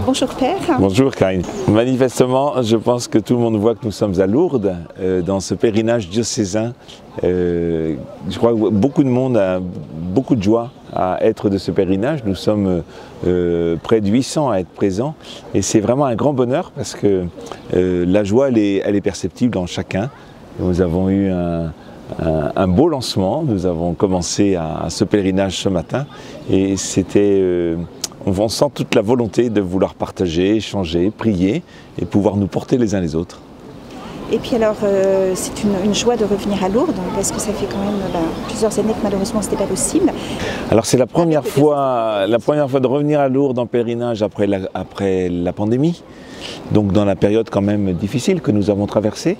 Bonjour Père. Bonjour Karine. Manifestement, je pense que tout le monde voit que nous sommes à Lourdes, dans ce pèlerinage diocésain. Je crois que beaucoup de monde a beaucoup de joie à être de ce pèlerinage. Nous sommes près de 800 à être présents et c'est vraiment un grand bonheur parce que la joie elle est perceptible dans chacun. Nous avons eu un beau lancement, nous avons commencé à ce pèlerinage ce matin et c'était... on sent toute la volonté de vouloir partager, échanger, prier et pouvoir nous porter les uns les autres. Et puis alors, c'est une joie de revenir à Lourdes, parce que ça fait quand même plusieurs années que malheureusement ce n'était pas possible. Alors c'est la première fois de revenir à Lourdes en pèlerinage après la pandémie. Donc dans la période quand même difficile que nous avons traversée.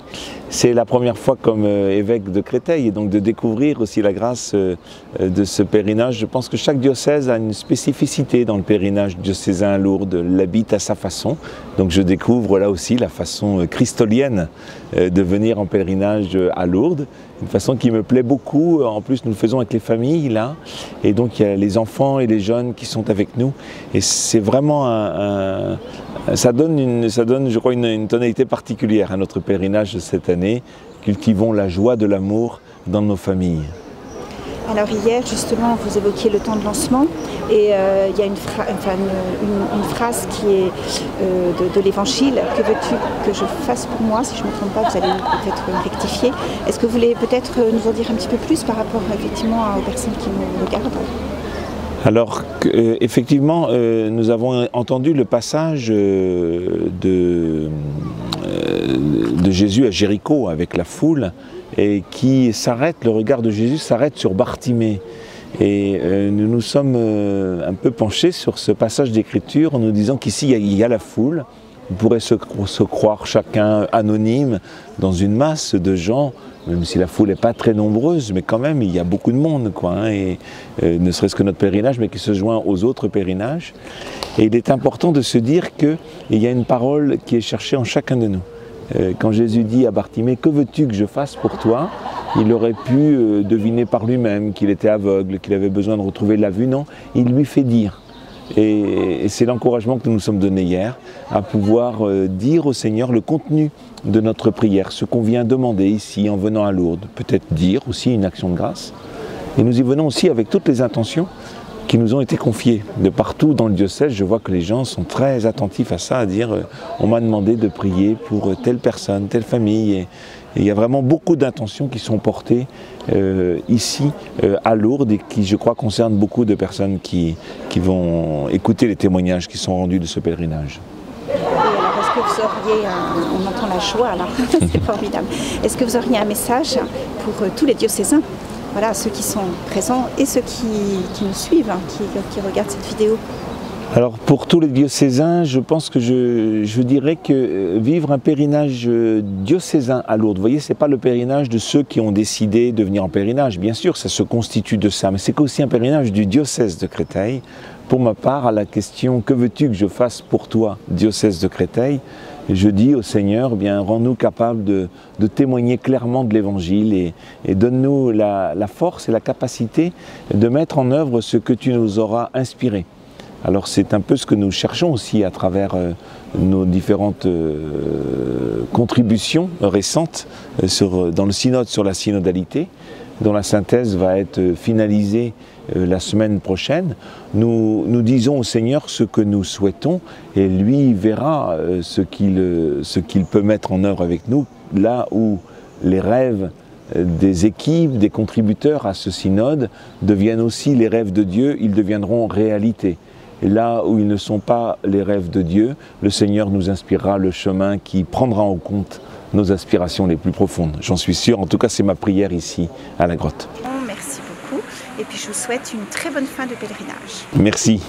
C'est la première fois comme évêque de Créteil et donc de découvrir aussi la grâce de ce pèlerinage. Je pense que chaque diocèse a une spécificité dans le pèlerinage diocésain à Lourdes, l'habite à sa façon. Donc je découvre là aussi la façon christolienne de venir en pèlerinage à Lourdes. Une façon qui me plaît beaucoup. En plus nous le faisons avec les familles là. Et donc il y a les enfants et les jeunes qui sont avec nous. Et c'est vraiment ça donne, je crois, une tonalité particulière à notre pèlerinage de cette année. Cultivons la joie de l'amour dans nos familles. Alors hier, justement, vous évoquiez le temps de lancement et il y a une phrase qui est de l'Évangile. Que veux-tu que je fasse pour moi? Si je ne me trompe pas, vous allez peut-être rectifier. Est-ce que vous voulez peut-être nous en dire un petit peu plus par rapport effectivement aux personnes qui nous regardent? Alors, effectivement, nous avons entendu le passage de Jésus à Jéricho avec la foule et qui s'arrête, le regard de Jésus s'arrête sur Bartimée. Et nous nous sommes un peu penchés sur ce passage d'écriture en nous disant qu'ici il y a la foule. On pourrait se croire chacun anonyme dans une masse de gens, même si la foule n'est pas très nombreuse, mais quand même il y a beaucoup de monde, quoi, hein, et ne serait-ce que notre pèlerinage, mais qui se joint aux autres pèlerinages. Et il est important de se dire qu'il y a une parole qui est cherchée en chacun de nous. Quand Jésus dit à Bartimée « Que veux-tu que je fasse pour toi ?» il aurait pu deviner par lui-même qu'il était aveugle, qu'il avait besoin de retrouver la vue. Non, il lui fait dire. Et c'est l'encouragement que nous nous sommes donné hier, à pouvoir dire au Seigneur le contenu de notre prière, ce qu'on vient demander ici en venant à Lourdes, peut-être dire aussi une action de grâce. Et nous y venons aussi avec toutes les intentions qui nous ont été confiées. De partout dans le diocèse, je vois que les gens sont très attentifs à ça, à dire on m'a demandé de prier pour telle personne, telle famille. Et il y a vraiment beaucoup d'intentions qui sont portées ici à Lourdes et qui, je crois, concernent beaucoup de personnes qui vont écouter les témoignages qui sont rendus de ce pèlerinage. Alors, est-ce que vous auriez, on entend la joie là, c'est formidable. Est-ce que vous auriez un message pour tous les diocésains, voilà, ceux qui sont présents et ceux qui nous suivent, qui regardent cette vidéo? Alors pour tous les diocésains, je pense que je dirais que vivre un pèlerinage diocésain à Lourdes, vous voyez, ce n'est pas le pèlerinage de ceux qui ont décidé de venir en pèlerinage, bien sûr, ça se constitue de ça, mais c'est aussi un pèlerinage du diocèse de Créteil. Pour ma part, à la question « Que veux-tu que je fasse pour toi, diocèse de Créteil ?» je dis au Seigneur, eh bien, rends-nous capables de témoigner clairement de l'Évangile et donne-nous la force et la capacité de mettre en œuvre ce que tu nous auras inspiré. Alors c'est un peu ce que nous cherchons aussi à travers nos différentes contributions récentes dans le synode sur la synodalité, dont la synthèse va être finalisée la semaine prochaine. Nous disons au Seigneur ce que nous souhaitons et lui verra ce qu'il peut mettre en œuvre avec nous, là où les rêves des équipes, des contributeurs à ce synode deviennent aussi les rêves de Dieu, ils deviendront réalité. Et là où ils ne sont pas les rêves de Dieu, le Seigneur nous inspirera le chemin qui prendra en compte nos aspirations les plus profondes. J'en suis sûr, en tout cas c'est ma prière ici à la grotte. Merci beaucoup et puis je vous souhaite une très bonne fin de pèlerinage. Merci,